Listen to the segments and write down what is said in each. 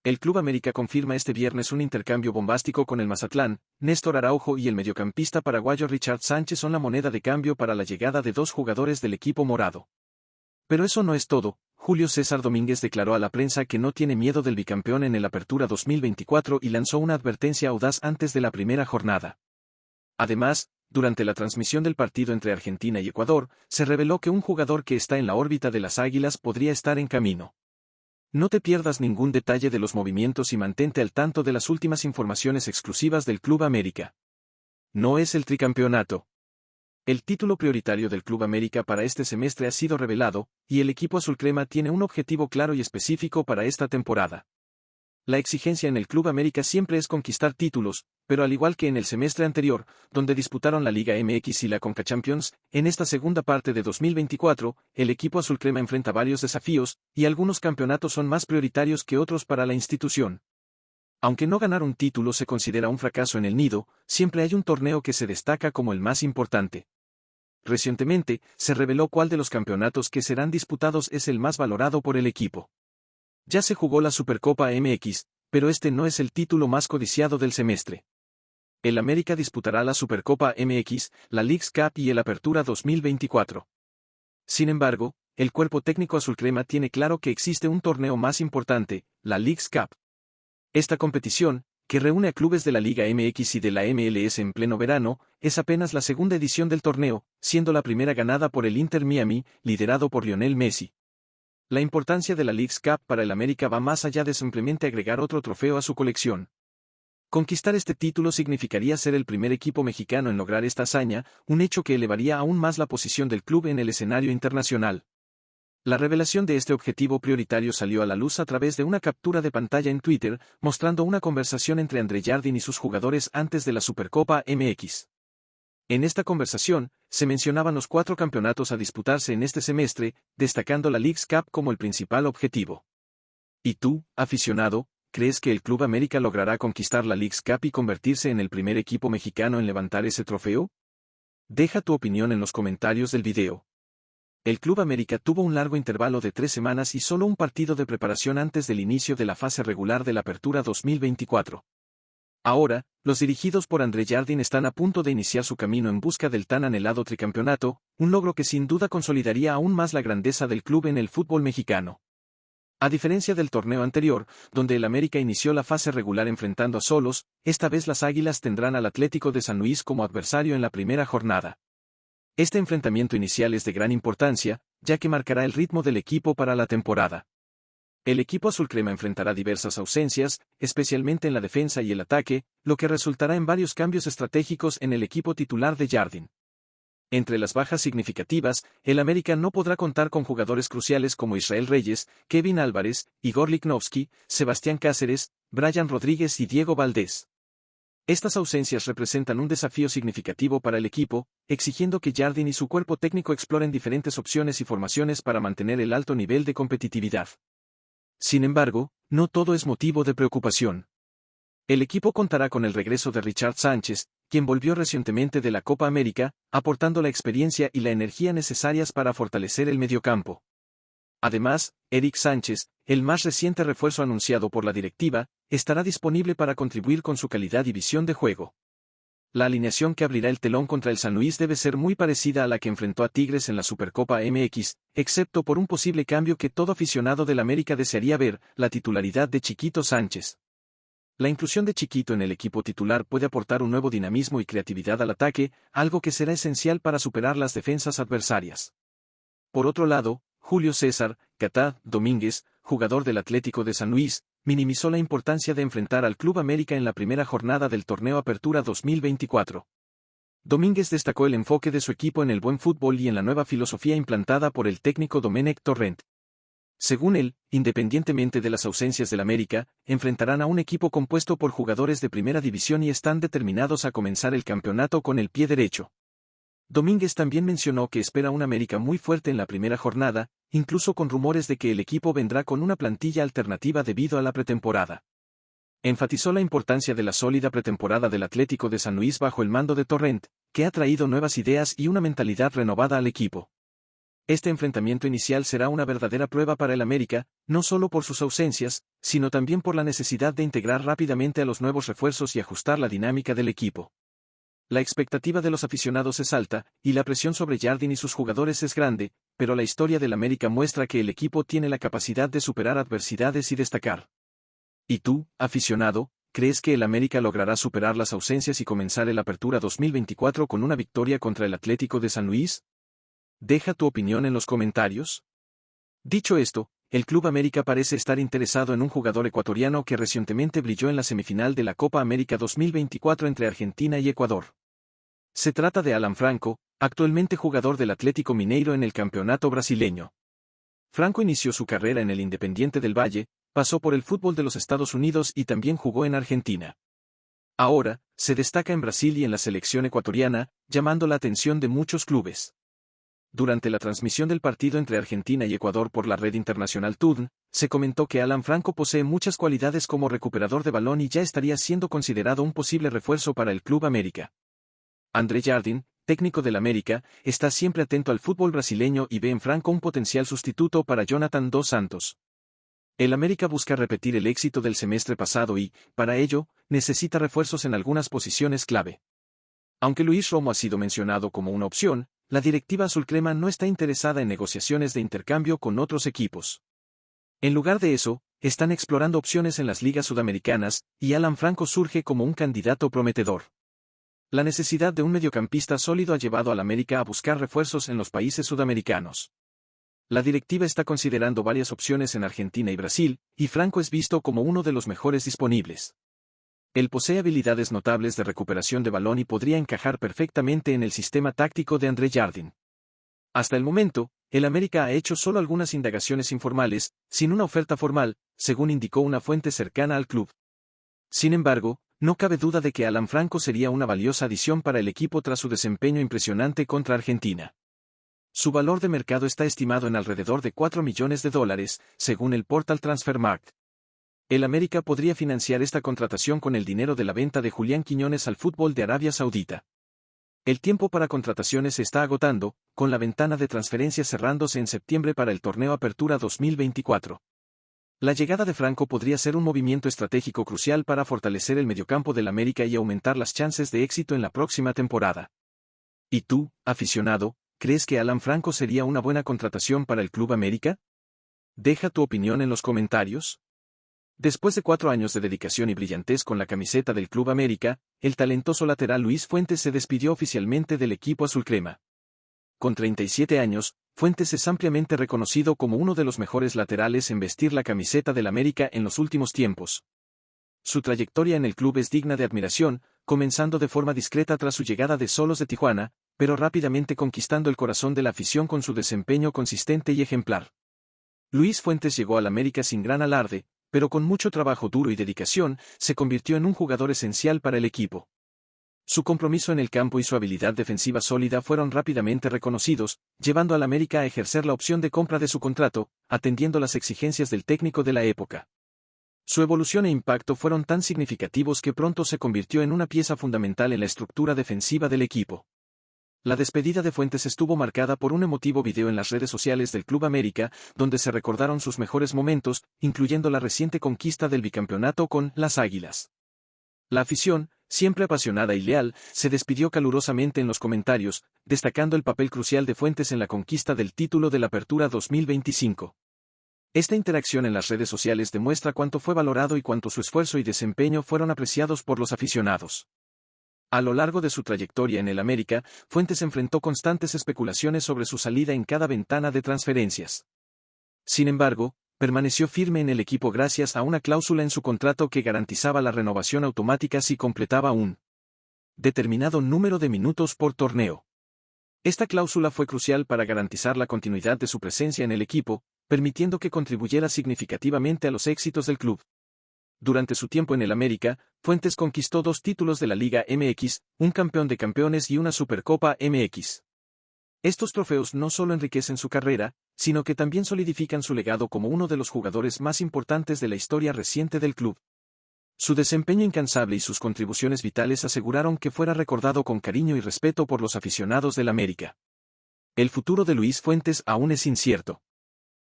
El Club América confirma este viernes un intercambio bombástico con el Mazatlán. Néstor Araujo y el mediocampista paraguayo Richard Sánchez son la moneda de cambio para la llegada de dos jugadores del equipo morado. Pero eso no es todo. Julio César Domínguez declaró a la prensa que no tiene miedo del bicampeón en el Apertura 2024 y lanzó una advertencia audaz antes de la primera jornada. Además, durante la transmisión del partido entre Argentina y Ecuador, se reveló que un jugador que está en la órbita de las Águilas podría estar en camino. No te pierdas ningún detalle de los movimientos y mantente al tanto de las últimas informaciones exclusivas del Club América. No es el tricampeonato. El título prioritario del Club América para este semestre ha sido revelado, y el equipo azulcrema tiene un objetivo claro y específico para esta temporada. La exigencia en el Club América siempre es conquistar títulos, pero al igual que en el semestre anterior, donde disputaron la Liga MX y la Conca Champions, en esta segunda parte de 2024, el equipo azulcrema enfrenta varios desafíos, y algunos campeonatos son más prioritarios que otros para la institución. Aunque no ganar un título se considera un fracaso en el nido, siempre hay un torneo que se destaca como el más importante. Recientemente, se reveló cuál de los campeonatos que serán disputados es el más valorado por el equipo. Ya se jugó la Supercopa MX, pero este no es el título más codiciado del semestre. El América disputará la Supercopa MX, la Leagues Cup y el Apertura 2024. Sin embargo, el cuerpo técnico azulcrema tiene claro que existe un torneo más importante, la Leagues Cup. Esta competición, que reúne a clubes de la Liga MX y de la MLS en pleno verano, es apenas la segunda edición del torneo, siendo la primera ganada por el Inter Miami, liderado por Lionel Messi. La importancia de la Leagues Cup para el América va más allá de simplemente agregar otro trofeo a su colección. Conquistar este título significaría ser el primer equipo mexicano en lograr esta hazaña, un hecho que elevaría aún más la posición del club en el escenario internacional. La revelación de este objetivo prioritario salió a la luz a través de una captura de pantalla en Twitter, mostrando una conversación entre André Jardín y sus jugadores antes de la Supercopa MX. En esta conversación, se mencionaban los 4 campeonatos a disputarse en este semestre, destacando la Leagues Cup como el principal objetivo. ¿Y tú, aficionado, crees que el Club América logrará conquistar la Leagues Cup y convertirse en el primer equipo mexicano en levantar ese trofeo? Deja tu opinión en los comentarios del video. El Club América tuvo un largo intervalo de 3 semanas y solo un partido de preparación antes del inicio de la fase regular de la Apertura 2024. Ahora, los dirigidos por André Jardín están a punto de iniciar su camino en busca del tan anhelado tricampeonato, un logro que sin duda consolidaría aún más la grandeza del club en el fútbol mexicano. A diferencia del torneo anterior, donde el América inició la fase regular enfrentando a Xolos, esta vez las Águilas tendrán al Atlético de San Luis como adversario en la primera jornada. Este enfrentamiento inicial es de gran importancia, ya que marcará el ritmo del equipo para la temporada. El equipo azulcrema enfrentará diversas ausencias, especialmente en la defensa y el ataque, lo que resultará en varios cambios estratégicos en el equipo titular de Jardín. Entre las bajas significativas, el América no podrá contar con jugadores cruciales como Israel Reyes, Kevin Álvarez, Igor Lichnowsky, Sebastián Cáceres, Brian Rodríguez y Diego Valdés. Estas ausencias representan un desafío significativo para el equipo, exigiendo que Jardín y su cuerpo técnico exploren diferentes opciones y formaciones para mantener el alto nivel de competitividad. Sin embargo, no todo es motivo de preocupación. El equipo contará con el regreso de Richard Sánchez, quien volvió recientemente de la Copa América, aportando la experiencia y la energía necesarias para fortalecer el mediocampo. Además, Eric Sánchez, el más reciente refuerzo anunciado por la directiva, estará disponible para contribuir con su calidad y visión de juego. La alineación que abrirá el telón contra el San Luis debe ser muy parecida a la que enfrentó a Tigres en la Supercopa MX, excepto por un posible cambio que todo aficionado del América desearía ver, la titularidad de Chiquito Sánchez. La inclusión de Chiquito en el equipo titular puede aportar un nuevo dinamismo y creatividad al ataque, algo que será esencial para superar las defensas adversarias. Por otro lado, Julio César Domínguez, jugador del Atlético de San Luis, minimizó la importancia de enfrentar al Club América en la primera jornada del torneo Apertura 2024. Domínguez destacó el enfoque de su equipo en el buen fútbol y en la nueva filosofía implantada por el técnico Domenech Torrent. Según él, independientemente de las ausencias del América, enfrentarán a un equipo compuesto por jugadores de primera división y están determinados a comenzar el campeonato con el pie derecho. Domínguez también mencionó que espera un América muy fuerte en la primera jornada, incluso con rumores de que el equipo vendrá con una plantilla alternativa debido a la pretemporada. Enfatizó la importancia de la sólida pretemporada del Atlético de San Luis bajo el mando de Torrent, que ha traído nuevas ideas y una mentalidad renovada al equipo. Este enfrentamiento inicial será una verdadera prueba para el América, no solo por sus ausencias, sino también por la necesidad de integrar rápidamente a los nuevos refuerzos y ajustar la dinámica del equipo. La expectativa de los aficionados es alta, y la presión sobre Jardine y sus jugadores es grande, pero la historia del América muestra que el equipo tiene la capacidad de superar adversidades y destacar. ¿Y tú, aficionado, crees que el América logrará superar las ausencias y comenzar el Apertura 2024 con una victoria contra el Atlético de San Luis? Deja tu opinión en los comentarios. Dicho esto, el Club América parece estar interesado en un jugador ecuatoriano que recientemente brilló en la semifinal de la Copa América 2024 entre Argentina y Ecuador. Se trata de Alan Franco, actualmente jugador del Atlético Mineiro en el campeonato brasileño. Franco inició su carrera en el Independiente del Valle, pasó por el fútbol de los Estados Unidos y también jugó en Argentina. Ahora, se destaca en Brasil y en la selección ecuatoriana, llamando la atención de muchos clubes. Durante la transmisión del partido entre Argentina y Ecuador por la red internacional TUDN, se comentó que Alan Franco posee muchas cualidades como recuperador de balón y ya estaría siendo considerado un posible refuerzo para el Club América. André Jardine, técnico del América, está siempre atento al fútbol brasileño y ve en Franco un potencial sustituto para Jonathan dos Santos. El América busca repetir el éxito del semestre pasado y, para ello, necesita refuerzos en algunas posiciones clave. Aunque Luis Romo ha sido mencionado como una opción, la directiva azulcrema no está interesada en negociaciones de intercambio con otros equipos. En lugar de eso, están explorando opciones en las ligas sudamericanas, y Alan Franco surge como un candidato prometedor. La necesidad de un mediocampista sólido ha llevado al América a buscar refuerzos en los países sudamericanos. La directiva está considerando varias opciones en Argentina y Brasil, y Franco es visto como uno de los mejores disponibles. Él posee habilidades notables de recuperación de balón y podría encajar perfectamente en el sistema táctico de André Jardine. Hasta el momento, el América ha hecho solo algunas indagaciones informales, sin una oferta formal, según indicó una fuente cercana al club. Sin embargo, no cabe duda de que Alan Franco sería una valiosa adición para el equipo tras su desempeño impresionante contra Argentina. Su valor de mercado está estimado en alrededor de $4 millones, según el portal Transfermarkt. El América podría financiar esta contratación con el dinero de la venta de Julián Quiñones al fútbol de Arabia Saudita. El tiempo para contrataciones se está agotando, con la ventana de transferencias cerrándose en septiembre para el torneo Apertura 2024. La llegada de Franco podría ser un movimiento estratégico crucial para fortalecer el mediocampo del América y aumentar las chances de éxito en la próxima temporada. ¿Y tú, aficionado, crees que Alan Franco sería una buena contratación para el Club América? Deja tu opinión en los comentarios. Después de 4 años de dedicación y brillantez con la camiseta del Club América, el talentoso lateral Luis Fuentes se despidió oficialmente del equipo azulcrema. Con 37 años, Fuentes es ampliamente reconocido como uno de los mejores laterales en vestir la camiseta del América en los últimos tiempos. Su trayectoria en el club es digna de admiración, comenzando de forma discreta tras su llegada de Solos de Tijuana, pero rápidamente conquistando el corazón de la afición con su desempeño consistente y ejemplar. Luis Fuentes llegó al América sin gran alarde, pero con mucho trabajo duro y dedicación, se convirtió en un jugador esencial para el equipo. Su compromiso en el campo y su habilidad defensiva sólida fueron rápidamente reconocidos, llevando al América a ejercer la opción de compra de su contrato, atendiendo las exigencias del técnico de la época. Su evolución e impacto fueron tan significativos que pronto se convirtió en una pieza fundamental en la estructura defensiva del equipo. La despedida de Fuentes estuvo marcada por un emotivo video en las redes sociales del Club América, donde se recordaron sus mejores momentos, incluyendo la reciente conquista del bicampeonato con las Águilas. La afición, siempre apasionada y leal, se despidió calurosamente en los comentarios, destacando el papel crucial de Fuentes en la conquista del título de la Apertura 2025. Esta interacción en las redes sociales demuestra cuánto fue valorado y cuánto su esfuerzo y desempeño fueron apreciados por los aficionados. A lo largo de su trayectoria en el América, Fuentes enfrentó constantes especulaciones sobre su salida en cada ventana de transferencias. Sin embargo, permaneció firme en el equipo gracias a una cláusula en su contrato que garantizaba la renovación automática si completaba un determinado número de minutos por torneo. Esta cláusula fue crucial para garantizar la continuidad de su presencia en el equipo, permitiendo que contribuyera significativamente a los éxitos del club. Durante su tiempo en el América, Fuentes conquistó 2 títulos de la Liga MX, un campeón de campeones y una Supercopa MX. Estos trofeos no solo enriquecen su carrera, sino que también solidifican su legado como uno de los jugadores más importantes de la historia reciente del club. Su desempeño incansable y sus contribuciones vitales aseguraron que fuera recordado con cariño y respeto por los aficionados del América. El futuro de Luis Fuentes aún es incierto.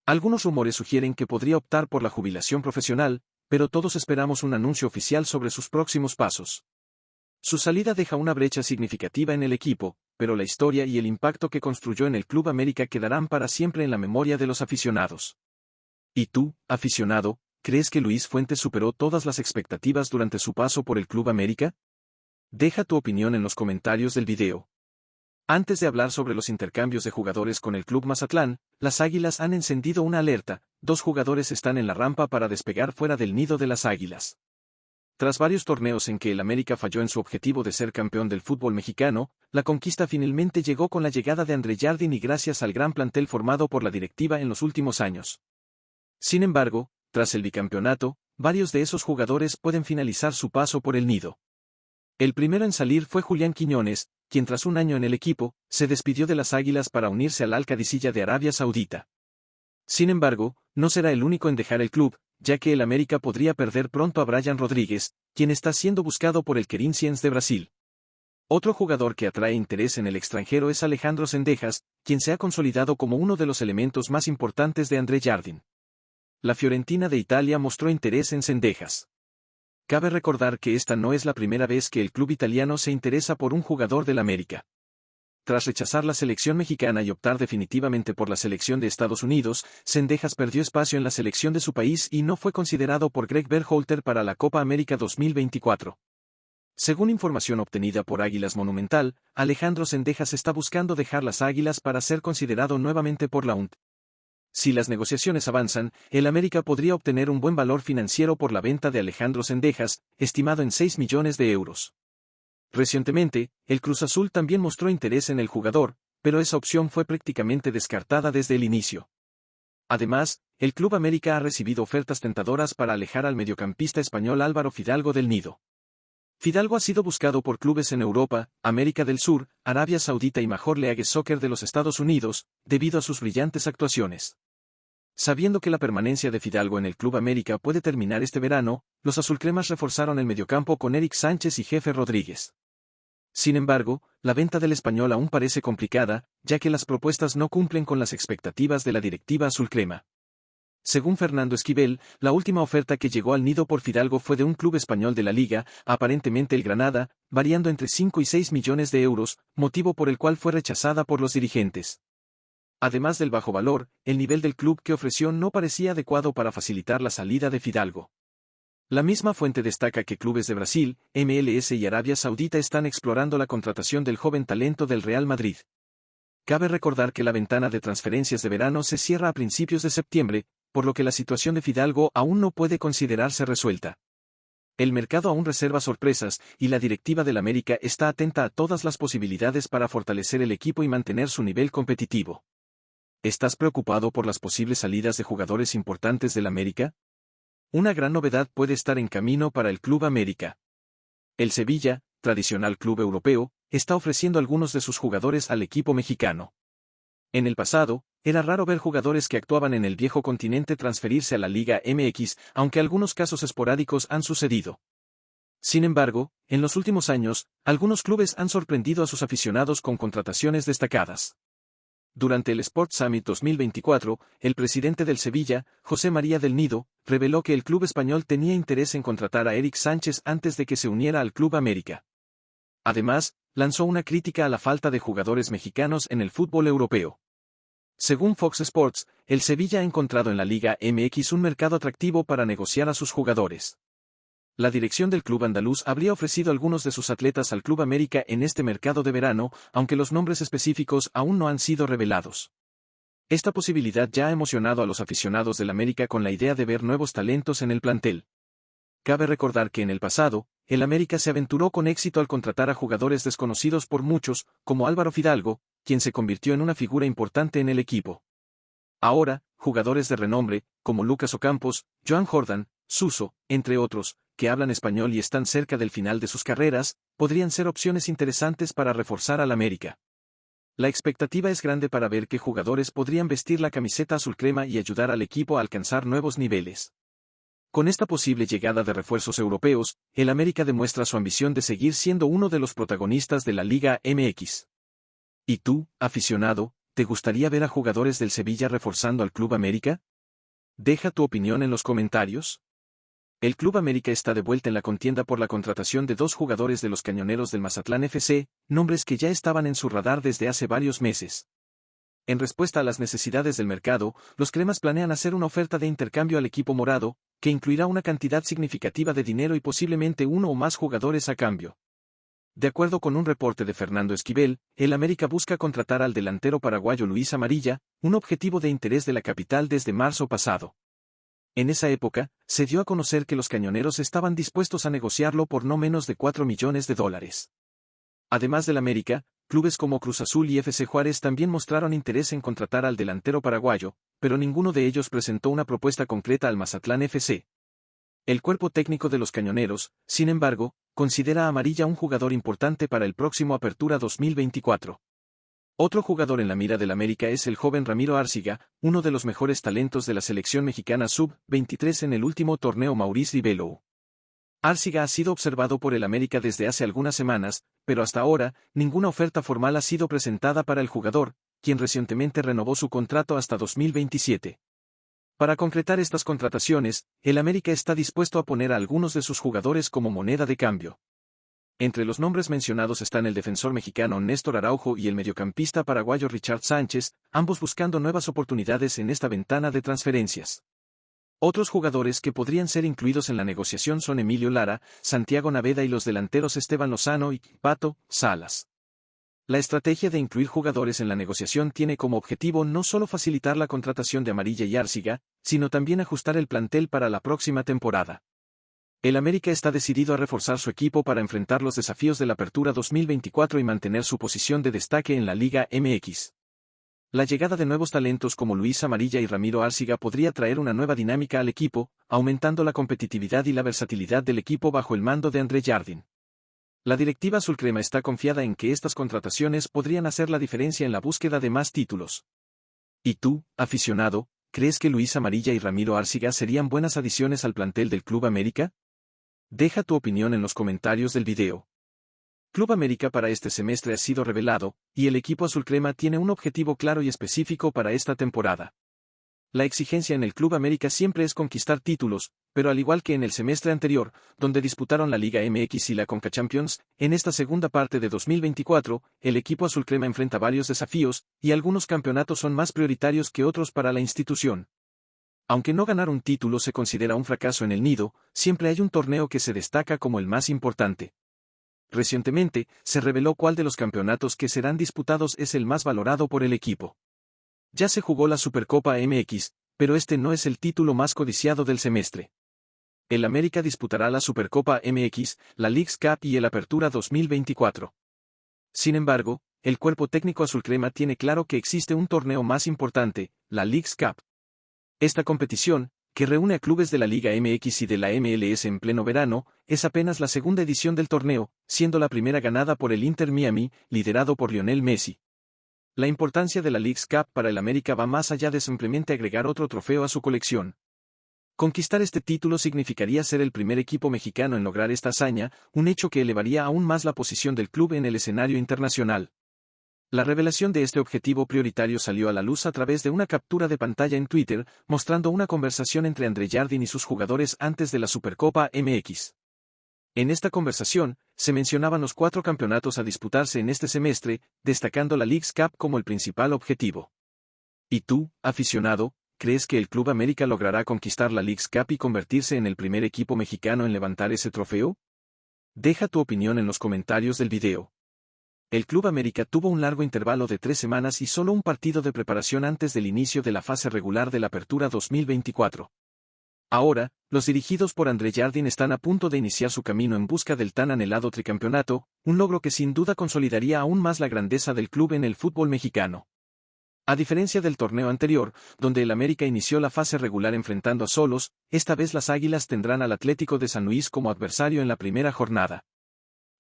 Algunos rumores sugieren que podría optar por la jubilación profesional, pero todos esperamos un anuncio oficial sobre sus próximos pasos. Su salida deja una brecha significativa en el equipo, pero la historia y el impacto que construyó en el Club América quedarán para siempre en la memoria de los aficionados. ¿Y tú, aficionado, crees que Luis Fuentes superó todas las expectativas durante su paso por el Club América? Deja tu opinión en los comentarios del video. Antes de hablar sobre los intercambios de jugadores con el Club Mazatlán, las Águilas han encendido una alerta: 2 jugadores están en la rampa para despegar fuera del nido de las Águilas. Tras varios torneos en que el América falló en su objetivo de ser campeón del fútbol mexicano, la conquista finalmente llegó con la llegada de André Jardín y gracias al gran plantel formado por la directiva en los últimos años. Sin embargo, tras el bicampeonato, varios de esos jugadores pueden finalizar su paso por el nido. El primero en salir fue Julián Quiñones, quien tras un año en el equipo, se despidió de las Águilas para unirse al Al-Qadisiyah de Arabia Saudita. Sin embargo, no será el único en dejar el club, ya que el América podría perder pronto a Brian Rodríguez, quien está siendo buscado por el Corinthians de Brasil. Otro jugador que atrae interés en el extranjero es Alejandro Zendejas, quien se ha consolidado como uno de los elementos más importantes de André Jardín. La Fiorentina de Italia mostró interés en Zendejas. Cabe recordar que esta no es la primera vez que el club italiano se interesa por un jugador del América. Tras rechazar la selección mexicana y optar definitivamente por la selección de Estados Unidos, Zendejas perdió espacio en la selección de su país y no fue considerado por Greg Berhalter para la Copa América 2024. Según información obtenida por Águilas Monumental, Alejandro Zendejas está buscando dejar las Águilas para ser considerado nuevamente por la UNT. Si las negociaciones avanzan, el América podría obtener un buen valor financiero por la venta de Alejandro Zendejas, estimado en 6 millones de euros. Recientemente, el Cruz Azul también mostró interés en el jugador, pero esa opción fue prácticamente descartada desde el inicio. Además, el Club América ha recibido ofertas tentadoras para alejar al mediocampista español Álvaro Fidalgo del nido. Fidalgo ha sido buscado por clubes en Europa, América del Sur, Arabia Saudita y Major League Soccer de los Estados Unidos, debido a sus brillantes actuaciones. Sabiendo que la permanencia de Fidalgo en el Club América puede terminar este verano, los azulcremas reforzaron el mediocampo con Eric Sánchez y Jefe Rodríguez. Sin embargo, la venta del español aún parece complicada, ya que las propuestas no cumplen con las expectativas de la directiva azulcrema. Según Fernando Esquivel, la última oferta que llegó al nido por Fidalgo fue de un club español de la liga, aparentemente el Granada, variando entre 5 y 6 millones de euros, motivo por el cual fue rechazada por los dirigentes. Además del bajo valor, el nivel del club que ofreció no parecía adecuado para facilitar la salida de Fidalgo. La misma fuente destaca que clubes de Brasil, MLS y Arabia Saudita están explorando la contratación del joven talento del Real Madrid. Cabe recordar que la ventana de transferencias de verano se cierra a principios de septiembre, por lo que la situación de Fidalgo aún no puede considerarse resuelta. El mercado aún reserva sorpresas, y la directiva del América está atenta a todas las posibilidades para fortalecer el equipo y mantener su nivel competitivo. ¿Estás preocupado por las posibles salidas de jugadores importantes del América? Una gran novedad puede estar en camino para el Club América. El Sevilla, tradicional club europeo, está ofreciendo algunos de sus jugadores al equipo mexicano. En el pasado, era raro ver jugadores que actuaban en el viejo continente transferirse a la Liga MX, aunque algunos casos esporádicos han sucedido. Sin embargo, en los últimos años, algunos clubes han sorprendido a sus aficionados con contrataciones destacadas. Durante el Sport Summit 2024, el presidente del Sevilla, José María del Nido, reveló que el club español tenía interés en contratar a Eric Sánchez antes de que se uniera al Club América. Además, lanzó una crítica a la falta de jugadores mexicanos en el fútbol europeo. Según Fox Sports, el Sevilla ha encontrado en la Liga MX un mercado atractivo para negociar a sus jugadores. La dirección del club andaluz habría ofrecido algunos de sus atletas al Club América en este mercado de verano, aunque los nombres específicos aún no han sido revelados. Esta posibilidad ya ha emocionado a los aficionados del América con la idea de ver nuevos talentos en el plantel. Cabe recordar que en el pasado, el América se aventuró con éxito al contratar a jugadores desconocidos por muchos, como Álvaro Fidalgo, quien se convirtió en una figura importante en el equipo. Ahora, jugadores de renombre, como Lucas Ocampos, Joan Jordan, Suso, entre otros, que hablan español y están cerca del final de sus carreras, podrían ser opciones interesantes para reforzar al América. La expectativa es grande para ver qué jugadores podrían vestir la camiseta azulcrema y ayudar al equipo a alcanzar nuevos niveles. Con esta posible llegada de refuerzos europeos, el América demuestra su ambición de seguir siendo uno de los protagonistas de la Liga MX. ¿Y tú, aficionado, ¿te gustaría ver a jugadores del Sevilla reforzando al Club América? Deja tu opinión en los comentarios. El Club América está de vuelta en la contienda por la contratación de dos jugadores de los Cañoneros del Mazatlán FC, nombres que ya estaban en su radar desde hace varios meses. En respuesta a las necesidades del mercado, los cremas planean hacer una oferta de intercambio al equipo morado, que incluirá una cantidad significativa de dinero y posiblemente uno o más jugadores a cambio. De acuerdo con un reporte de Fernando Esquivel, el América busca contratar al delantero paraguayo Luis Amarilla, un objetivo de interés de la capital desde marzo pasado. En esa época, se dio a conocer que los Cañoneros estaban dispuestos a negociarlo por no menos de $4 millones. Además del América, clubes como Cruz Azul y FC Juárez también mostraron interés en contratar al delantero paraguayo, pero ninguno de ellos presentó una propuesta concreta al Mazatlán FC. El cuerpo técnico de los Cañoneros, sin embargo, considera a Amarilla un jugador importante para el próximo Apertura 2024. Otro jugador en la mira del América es el joven Ramiro Árciga, uno de los mejores talentos de la selección mexicana sub-23 en el último torneo Maurice Ribelou. Árciga ha sido observado por el América desde hace algunas semanas, pero hasta ahora, ninguna oferta formal ha sido presentada para el jugador, quien recientemente renovó su contrato hasta 2027. Para concretar estas contrataciones, el América está dispuesto a poner a algunos de sus jugadores como moneda de cambio. Entre los nombres mencionados están el defensor mexicano Néstor Araujo y el mediocampista paraguayo Richard Sánchez, ambos buscando nuevas oportunidades en esta ventana de transferencias. Otros jugadores que podrían ser incluidos en la negociación son Emilio Lara, Santiago Naveda y los delanteros Esteban Lozano y Pato Salas. La estrategia de incluir jugadores en la negociación tiene como objetivo no solo facilitar la contratación de Amarilla y Árciga, sino también ajustar el plantel para la próxima temporada. El América está decidido a reforzar su equipo para enfrentar los desafíos de la Apertura 2024 y mantener su posición de destaque en la Liga MX. La llegada de nuevos talentos como Luis Amarilla y Ramiro Árciga podría traer una nueva dinámica al equipo, aumentando la competitividad y la versatilidad del equipo bajo el mando de André Jardín. La directiva azulcrema está confiada en que estas contrataciones podrían hacer la diferencia en la búsqueda de más títulos. ¿Y tú, aficionado, crees que Luis Amarilla y Ramiro Árciga serían buenas adiciones al plantel del Club América? Deja tu opinión en los comentarios del video. Club América para este semestre ha sido revelado, y el equipo azulcrema tiene un objetivo claro y específico para esta temporada. La exigencia en el Club América siempre es conquistar títulos, pero al igual que en el semestre anterior, donde disputaron la Liga MX y la Conca Champions, en esta segunda parte de 2024, el equipo azulcrema enfrenta varios desafíos, y algunos campeonatos son más prioritarios que otros para la institución. Aunque no ganar un título se considera un fracaso en el nido, siempre hay un torneo que se destaca como el más importante. Recientemente, se reveló cuál de los campeonatos que serán disputados es el más valorado por el equipo. Ya se jugó la Supercopa MX, pero este no es el título más codiciado del semestre. El América disputará la Supercopa MX, la Leagues Cup y el Apertura 2024. Sin embargo, el cuerpo técnico azulcrema tiene claro que existe un torneo más importante, la Leagues Cup. Esta competición, que reúne a clubes de la Liga MX y de la MLS en pleno verano, es apenas la segunda edición del torneo, siendo la primera ganada por el Inter Miami, liderado por Lionel Messi. La importancia de la Leagues Cup para el América va más allá de simplemente agregar otro trofeo a su colección. Conquistar este título significaría ser el primer equipo mexicano en lograr esta hazaña, un hecho que elevaría aún más la posición del club en el escenario internacional. La revelación de este objetivo prioritario salió a la luz a través de una captura de pantalla en Twitter, mostrando una conversación entre André Jardín y sus jugadores antes de la Supercopa MX. En esta conversación, se mencionaban los 4 campeonatos a disputarse en este semestre, destacando la Leagues Cup como el principal objetivo. ¿Y tú, aficionado, crees que el Club América logrará conquistar la Leagues Cup y convertirse en el primer equipo mexicano en levantar ese trofeo? Deja tu opinión en los comentarios del video. El Club América tuvo un largo intervalo de 3 semanas y solo un partido de preparación antes del inicio de la fase regular de la Apertura 2024. Ahora, los dirigidos por André Jardín están a punto de iniciar su camino en busca del tan anhelado tricampeonato, un logro que sin duda consolidaría aún más la grandeza del club en el fútbol mexicano. A diferencia del torneo anterior, donde el América inició la fase regular enfrentando a Xolos, esta vez las Águilas tendrán al Atlético de San Luis como adversario en la primera jornada.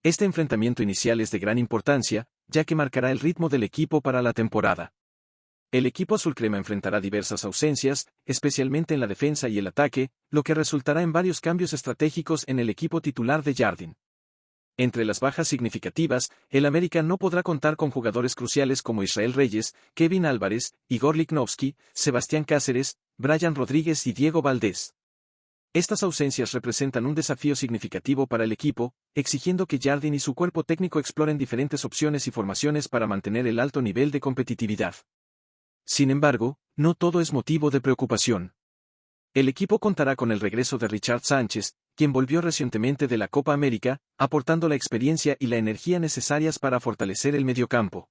Este enfrentamiento inicial es de gran importancia, ya que marcará el ritmo del equipo para la temporada. El equipo azulcrema enfrentará diversas ausencias, especialmente en la defensa y el ataque, lo que resultará en varios cambios estratégicos en el equipo titular de Jardín. Entre las bajas significativas, el América no podrá contar con jugadores cruciales como Israel Reyes, Kevin Álvarez, Igor Lichnowsky, Sebastián Cáceres, Brian Rodríguez y Diego Valdés. Estas ausencias representan un desafío significativo para el equipo, exigiendo que Jardine y su cuerpo técnico exploren diferentes opciones y formaciones para mantener el alto nivel de competitividad. Sin embargo, no todo es motivo de preocupación. El equipo contará con el regreso de Richard Sánchez, quien volvió recientemente de la Copa América, aportando la experiencia y la energía necesarias para fortalecer el mediocampo.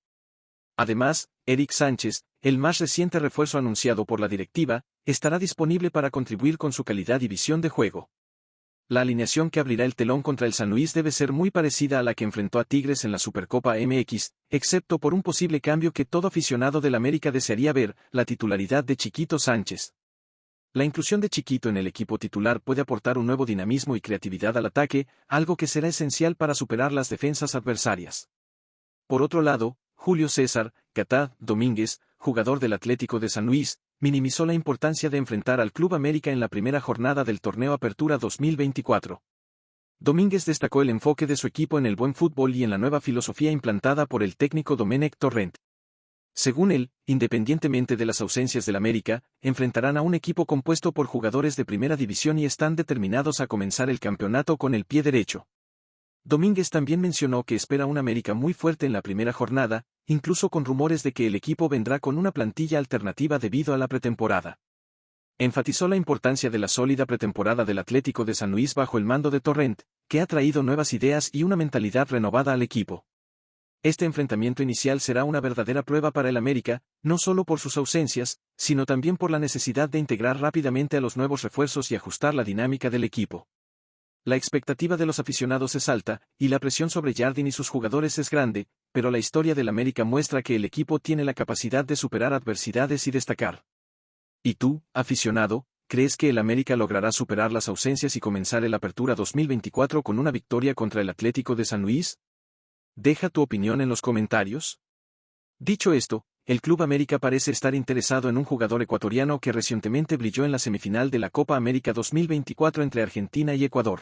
Además, Eric Sánchez, el más reciente refuerzo anunciado por la directiva, estará disponible para contribuir con su calidad y visión de juego. La alineación que abrirá el telón contra el San Luis debe ser muy parecida a la que enfrentó a Tigres en la Supercopa MX, excepto por un posible cambio que todo aficionado del América desearía ver, la titularidad de Chiquito Sánchez. La inclusión de Chiquito en el equipo titular puede aportar un nuevo dinamismo y creatividad al ataque, algo que será esencial para superar las defensas adversarias. Por otro lado, Julio César Catá Domínguez, jugador del Atlético de San Luis, minimizó la importancia de enfrentar al Club América en la primera jornada del torneo Apertura 2024. Domínguez destacó el enfoque de su equipo en el buen fútbol y en la nueva filosofía implantada por el técnico Domenech Torrent. Según él, independientemente de las ausencias del América, enfrentarán a un equipo compuesto por jugadores de primera división y están determinados a comenzar el campeonato con el pie derecho. Domínguez también mencionó que espera un América muy fuerte en la primera jornada, incluso con rumores de que el equipo vendrá con una plantilla alternativa debido a la pretemporada. Enfatizó la importancia de la sólida pretemporada del Atlético de San Luis bajo el mando de Torrent, que ha traído nuevas ideas y una mentalidad renovada al equipo. Este enfrentamiento inicial será una verdadera prueba para el América, no solo por sus ausencias, sino también por la necesidad de integrar rápidamente a los nuevos refuerzos y ajustar la dinámica del equipo. La expectativa de los aficionados es alta, y la presión sobre Jardine y sus jugadores es grande, pero la historia del América muestra que el equipo tiene la capacidad de superar adversidades y destacar. ¿Y tú, aficionado, crees que el América logrará superar las ausencias y comenzar el Apertura 2024 con una victoria contra el Atlético de San Luis? Deja tu opinión en los comentarios. Dicho esto, el Club América parece estar interesado en un jugador ecuatoriano que recientemente brilló en la semifinal de la Copa América 2024 entre Argentina y Ecuador.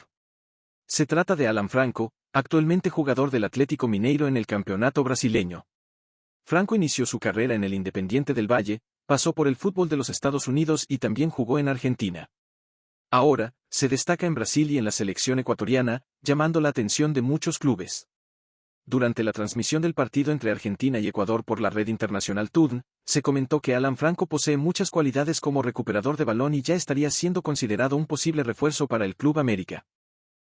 Se trata de Alan Franco, actualmente jugador del Atlético Mineiro en el campeonato brasileño. Franco inició su carrera en el Independiente del Valle, pasó por el fútbol de los Estados Unidos y también jugó en Argentina. Ahora, se destaca en Brasil y en la selección ecuatoriana, llamando la atención de muchos clubes. Durante la transmisión del partido entre Argentina y Ecuador por la red internacional TUDN, se comentó que Alan Franco posee muchas cualidades como recuperador de balón y ya estaría siendo considerado un posible refuerzo para el Club América.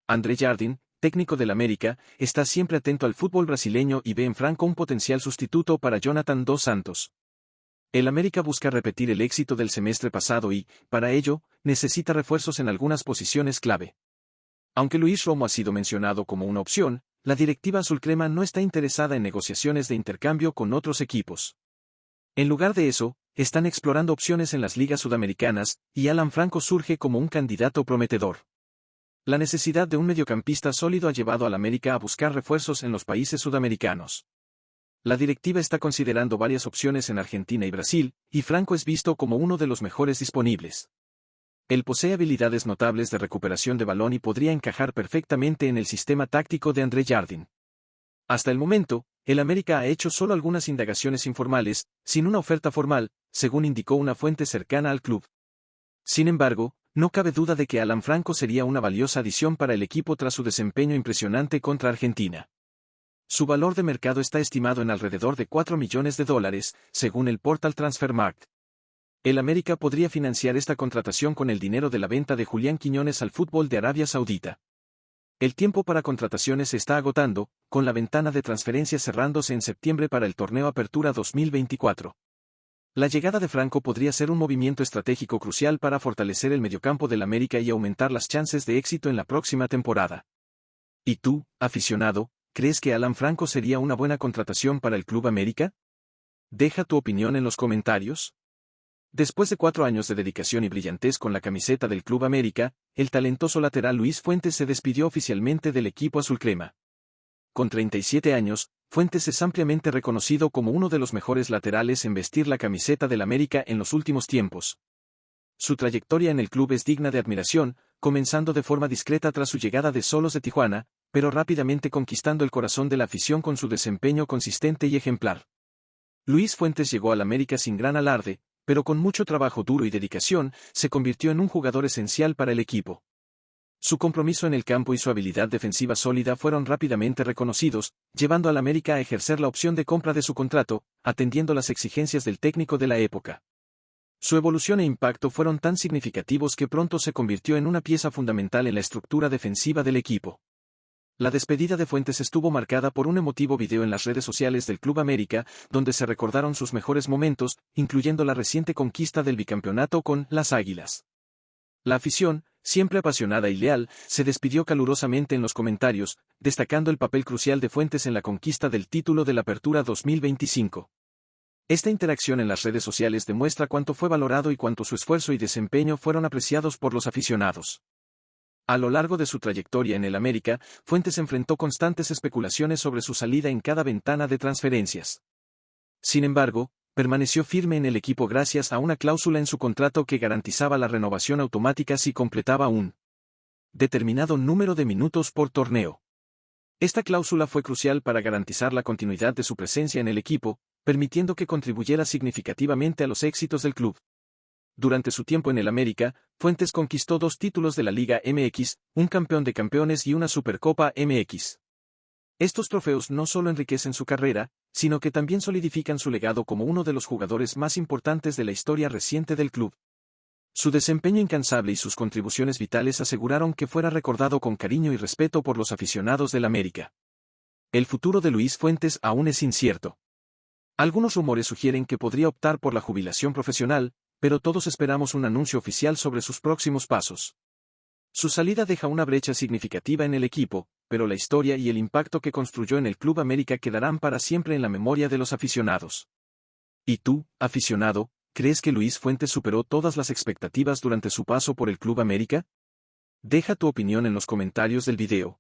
André Jardine, técnico del América, está siempre atento al fútbol brasileño y ve en Franco un potencial sustituto para Jonathan dos Santos. El América busca repetir el éxito del semestre pasado y, para ello, necesita refuerzos en algunas posiciones clave. Aunque Luis Romo ha sido mencionado como una opción, la directiva azulcrema no está interesada en negociaciones de intercambio con otros equipos. En lugar de eso, están explorando opciones en las ligas sudamericanas, y Alan Franco surge como un candidato prometedor. La necesidad de un mediocampista sólido ha llevado al América a buscar refuerzos en los países sudamericanos. La directiva está considerando varias opciones en Argentina y Brasil, y Franco es visto como uno de los mejores disponibles. Él posee habilidades notables de recuperación de balón y podría encajar perfectamente en el sistema táctico de André Jardine. Hasta el momento, el América ha hecho solo algunas indagaciones informales, sin una oferta formal, según indicó una fuente cercana al club. Sin embargo, no cabe duda de que Alan Franco sería una valiosa adición para el equipo tras su desempeño impresionante contra Argentina. Su valor de mercado está estimado en alrededor de $4 millones, según el portal Transfermarkt. El América podría financiar esta contratación con el dinero de la venta de Julián Quiñones al fútbol de Arabia Saudita. El tiempo para contrataciones se está agotando, con la ventana de transferencias cerrándose en septiembre para el torneo Apertura 2024. La llegada de Franco podría ser un movimiento estratégico crucial para fortalecer el mediocampo del América y aumentar las chances de éxito en la próxima temporada. ¿Y tú, aficionado, crees que Alan Franco sería una buena contratación para el Club América? Deja tu opinión en los comentarios. Después de 4 años de dedicación y brillantez con la camiseta del Club América, el talentoso lateral Luis Fuentes se despidió oficialmente del equipo azulcrema. Con 37 años, Fuentes es ampliamente reconocido como uno de los mejores laterales en vestir la camiseta del América en los últimos tiempos. Su trayectoria en el club es digna de admiración, comenzando de forma discreta tras su llegada de Xolos de Tijuana, pero rápidamente conquistando el corazón de la afición con su desempeño consistente y ejemplar. Luis Fuentes llegó al América sin gran alarde, pero con mucho trabajo duro y dedicación, se convirtió en un jugador esencial para el equipo. Su compromiso en el campo y su habilidad defensiva sólida fueron rápidamente reconocidos, llevando al América a ejercer la opción de compra de su contrato, atendiendo las exigencias del técnico de la época. Su evolución e impacto fueron tan significativos que pronto se convirtió en una pieza fundamental en la estructura defensiva del equipo. La despedida de Fuentes estuvo marcada por un emotivo video en las redes sociales del Club América, donde se recordaron sus mejores momentos, incluyendo la reciente conquista del bicampeonato con las Águilas. La afición, siempre apasionada y leal, se despidió calurosamente en los comentarios, destacando el papel crucial de Fuentes en la conquista del título de la Apertura 2025. Esta interacción en las redes sociales demuestra cuánto fue valorado y cuánto su esfuerzo y desempeño fueron apreciados por los aficionados. A lo largo de su trayectoria en el América, Fuentes enfrentó constantes especulaciones sobre su salida en cada ventana de transferencias. Sin embargo, permaneció firme en el equipo gracias a una cláusula en su contrato que garantizaba la renovación automática si completaba un determinado número de minutos por torneo. Esta cláusula fue crucial para garantizar la continuidad de su presencia en el equipo, permitiendo que contribuyera significativamente a los éxitos del club. Durante su tiempo en el América, Fuentes conquistó 2 títulos de la Liga MX, un campeón de campeones y una Supercopa MX. Estos trofeos no solo enriquecen su carrera, sino que también solidifican su legado como uno de los jugadores más importantes de la historia reciente del club. Su desempeño incansable y sus contribuciones vitales aseguraron que fuera recordado con cariño y respeto por los aficionados del América. El futuro de Luis Fuentes aún es incierto. Algunos rumores sugieren que podría optar por la jubilación profesional, pero todos esperamos un anuncio oficial sobre sus próximos pasos. Su salida deja una brecha significativa en el equipo, pero la historia y el impacto que construyó en el Club América quedarán para siempre en la memoria de los aficionados. ¿Y tú, aficionado, crees que Luis Fuentes superó todas las expectativas durante su paso por el Club América? Deja tu opinión en los comentarios del video.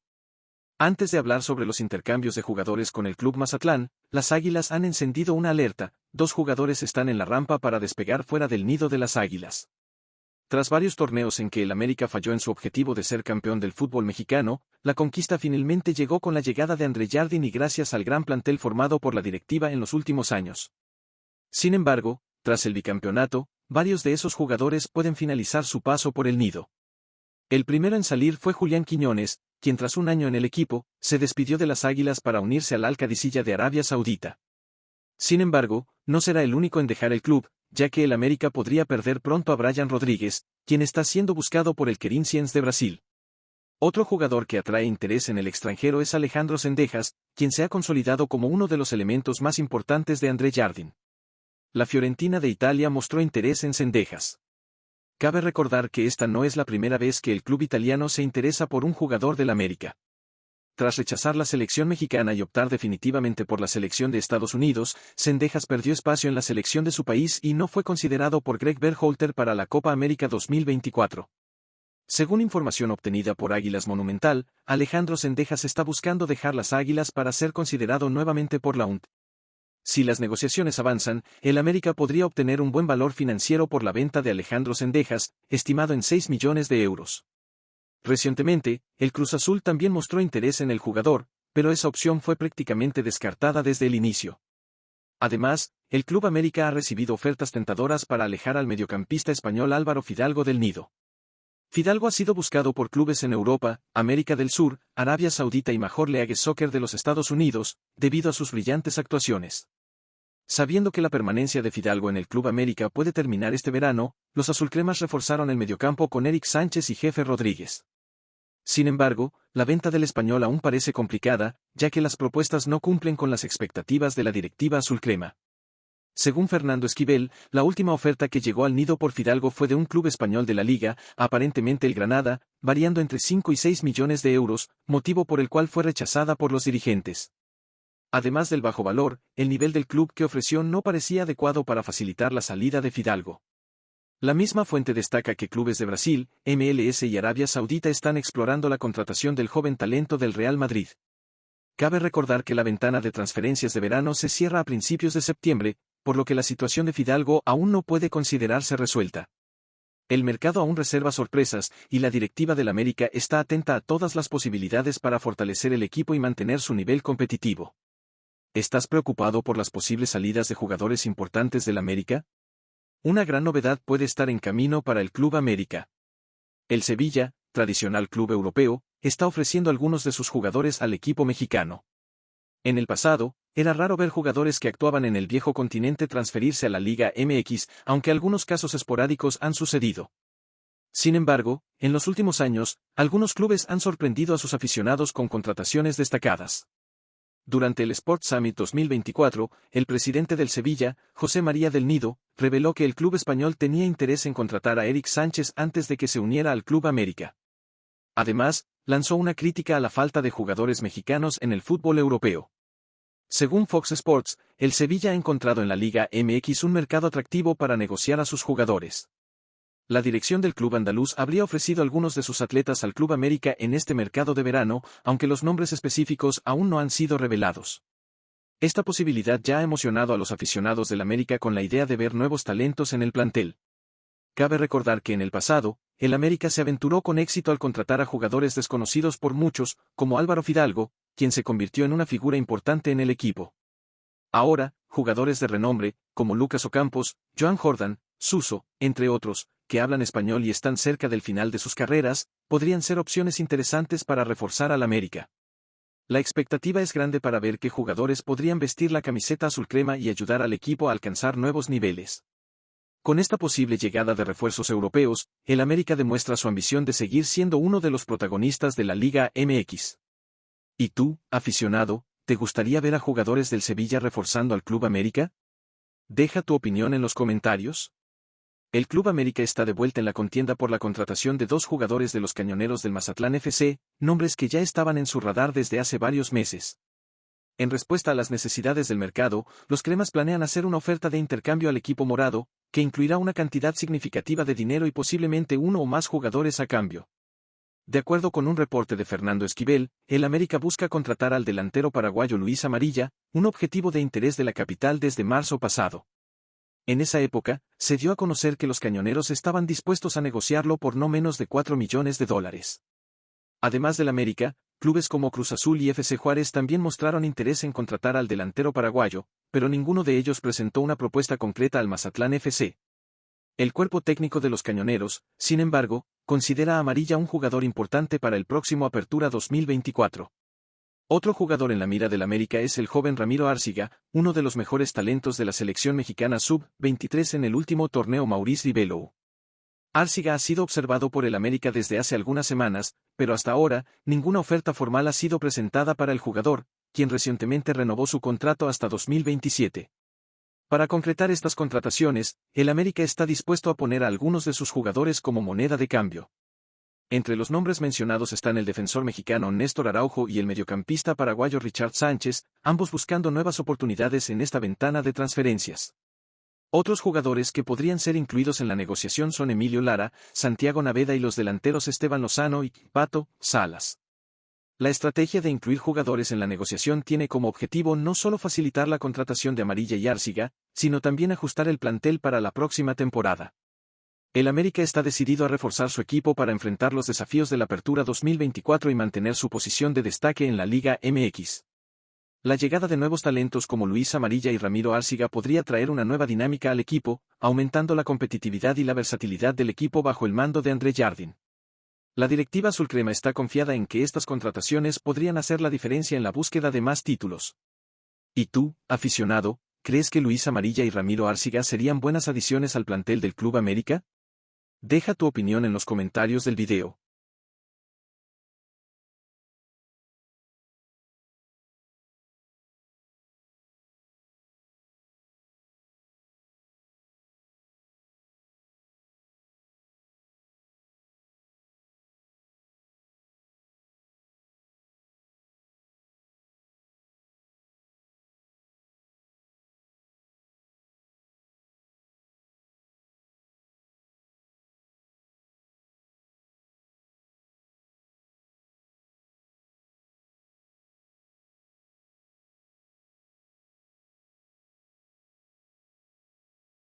Antes de hablar sobre los intercambios de jugadores con el Club Mazatlán, las Águilas han encendido una alerta: 2 jugadores están en la rampa para despegar fuera del nido de las Águilas. Tras varios torneos en que el América falló en su objetivo de ser campeón del fútbol mexicano, la conquista finalmente llegó con la llegada de André Jardín y gracias al gran plantel formado por la directiva en los últimos años. Sin embargo, tras el bicampeonato, varios de esos jugadores pueden finalizar su paso por el nido. El primero en salir fue Julián Quiñones, quien tras un año en el equipo, se despidió de las Águilas para unirse al Al-Qadisiyah de Arabia Saudita. Sin embargo, no será el único en dejar el club, ya que el América podría perder pronto a Brian Rodríguez, quien está siendo buscado por el Corinthians de Brasil. Otro jugador que atrae interés en el extranjero es Alejandro Zendejas, quien se ha consolidado como uno de los elementos más importantes de André Jardín. La Fiorentina de Italia mostró interés en Zendejas. Cabe recordar que esta no es la primera vez que el club italiano se interesa por un jugador del América. Tras rechazar la selección mexicana y optar definitivamente por la selección de Estados Unidos, Zendejas perdió espacio en la selección de su país y no fue considerado por Greg Berhalter para la Copa América 2024. Según información obtenida por Águilas Monumental, Alejandro Zendejas está buscando dejar las Águilas para ser considerado nuevamente por la UNT. Si las negociaciones avanzan, el América podría obtener un buen valor financiero por la venta de Alejandro Zendejas, estimado en 6 millones de euros. Recientemente, el Cruz Azul también mostró interés en el jugador, pero esa opción fue prácticamente descartada desde el inicio. Además, el Club América ha recibido ofertas tentadoras para alejar al mediocampista español Álvaro Fidalgo del nido. Fidalgo ha sido buscado por clubes en Europa, América del Sur, Arabia Saudita y Major League Soccer de los Estados Unidos, debido a sus brillantes actuaciones. Sabiendo que la permanencia de Fidalgo en el Club América puede terminar este verano, los azulcremas reforzaron el mediocampo con Eric Sánchez y Jefe Rodríguez. Sin embargo, la venta del español aún parece complicada, ya que las propuestas no cumplen con las expectativas de la directiva azulcrema. Según Fernando Esquivel, la última oferta que llegó al nido por Fidalgo fue de un club español de la liga, aparentemente el Granada, variando entre 5 y 6 millones de euros, motivo por el cual fue rechazada por los dirigentes. Además del bajo valor, el nivel del club que ofreció no parecía adecuado para facilitar la salida de Fidalgo. La misma fuente destaca que clubes de Brasil, MLS y Arabia Saudita están explorando la contratación del joven talento del Real Madrid. Cabe recordar que la ventana de transferencias de verano se cierra a principios de septiembre, por lo que la situación de Fidalgo aún no puede considerarse resuelta. El mercado aún reserva sorpresas, y la directiva del América está atenta a todas las posibilidades para fortalecer el equipo y mantener su nivel competitivo. ¿Estás preocupado por las posibles salidas de jugadores importantes del América? Una gran novedad puede estar en camino para el Club América. El Sevilla, tradicional club europeo, está ofreciendo algunos de sus jugadores al equipo mexicano. En el pasado, era raro ver jugadores que actuaban en el viejo continente transferirse a la Liga MX, aunque algunos casos esporádicos han sucedido. Sin embargo, en los últimos años, algunos clubes han sorprendido a sus aficionados con contrataciones destacadas. Durante el Sport Summit 2024, el presidente del Sevilla, José María del Nido, reveló que el club español tenía interés en contratar a Eric Sánchez antes de que se uniera al Club América. Además, lanzó una crítica a la falta de jugadores mexicanos en el fútbol europeo. Según Fox Sports, el Sevilla ha encontrado en la Liga MX un mercado atractivo para negociar a sus jugadores. La dirección del club andaluz habría ofrecido algunos de sus atletas al Club América en este mercado de verano, aunque los nombres específicos aún no han sido revelados. Esta posibilidad ya ha emocionado a los aficionados del América con la idea de ver nuevos talentos en el plantel. Cabe recordar que en el pasado, el América se aventuró con éxito al contratar a jugadores desconocidos por muchos, como Álvaro Fidalgo, quien se convirtió en una figura importante en el equipo. Ahora, jugadores de renombre, como Lucas Ocampos, Joan Jordan, Suso, entre otros, que hablan español y están cerca del final de sus carreras, podrían ser opciones interesantes para reforzar al América. La expectativa es grande para ver qué jugadores podrían vestir la camiseta azul crema y ayudar al equipo a alcanzar nuevos niveles. Con esta posible llegada de refuerzos europeos, el América demuestra su ambición de seguir siendo uno de los protagonistas de la Liga MX. ¿Y tú, aficionado, te gustaría ver a jugadores del Sevilla reforzando al Club América? Deja tu opinión en los comentarios. El Club América está de vuelta en la contienda por la contratación de dos jugadores de los Cañoneros del Mazatlán FC, nombres que ya estaban en su radar desde hace varios meses. En respuesta a las necesidades del mercado, los cremas planean hacer una oferta de intercambio al equipo morado, que incluirá una cantidad significativa de dinero y posiblemente uno o más jugadores a cambio. De acuerdo con un reporte de Fernando Esquivel, el América busca contratar al delantero paraguayo Luis Amarilla, un objetivo de interés de la capital desde marzo pasado. En esa época, se dio a conocer que los cañoneros estaban dispuestos a negociarlo por no menos de $4 millones. Además del América, clubes como Cruz Azul y FC Juárez también mostraron interés en contratar al delantero paraguayo, pero ninguno de ellos presentó una propuesta concreta al Mazatlán FC. El cuerpo técnico de los cañoneros, sin embargo, considera a Amarilla un jugador importante para el próximo Apertura 2024. Otro jugador en la mira del América es el joven Ramiro Árciga, uno de los mejores talentos de la selección mexicana sub-23 en el último torneo Maurice Ribelou. Árciga ha sido observado por el América desde hace algunas semanas, pero hasta ahora, ninguna oferta formal ha sido presentada para el jugador, quien recientemente renovó su contrato hasta 2027. Para concretar estas contrataciones, el América está dispuesto a poner a algunos de sus jugadores como moneda de cambio. Entre los nombres mencionados están el defensor mexicano Néstor Araujo y el mediocampista paraguayo Richard Sánchez, ambos buscando nuevas oportunidades en esta ventana de transferencias. Otros jugadores que podrían ser incluidos en la negociación son Emilio Lara, Santiago Naveda y los delanteros Esteban Lozano y Pato Salas. La estrategia de incluir jugadores en la negociación tiene como objetivo no solo facilitar la contratación de Amarilla y Árciga, sino también ajustar el plantel para la próxima temporada. El América está decidido a reforzar su equipo para enfrentar los desafíos de la Apertura 2024 y mantener su posición de destaque en la Liga MX. La llegada de nuevos talentos como Luis Amarilla y Ramiro Árciga podría traer una nueva dinámica al equipo, aumentando la competitividad y la versatilidad del equipo bajo el mando de André Jardín. La directiva azulcrema está confiada en que estas contrataciones podrían hacer la diferencia en la búsqueda de más títulos. ¿Y tú, aficionado, crees que Luis Amarilla y Ramiro Árciga serían buenas adiciones al plantel del Club América? Deja tu opinión en los comentarios del video.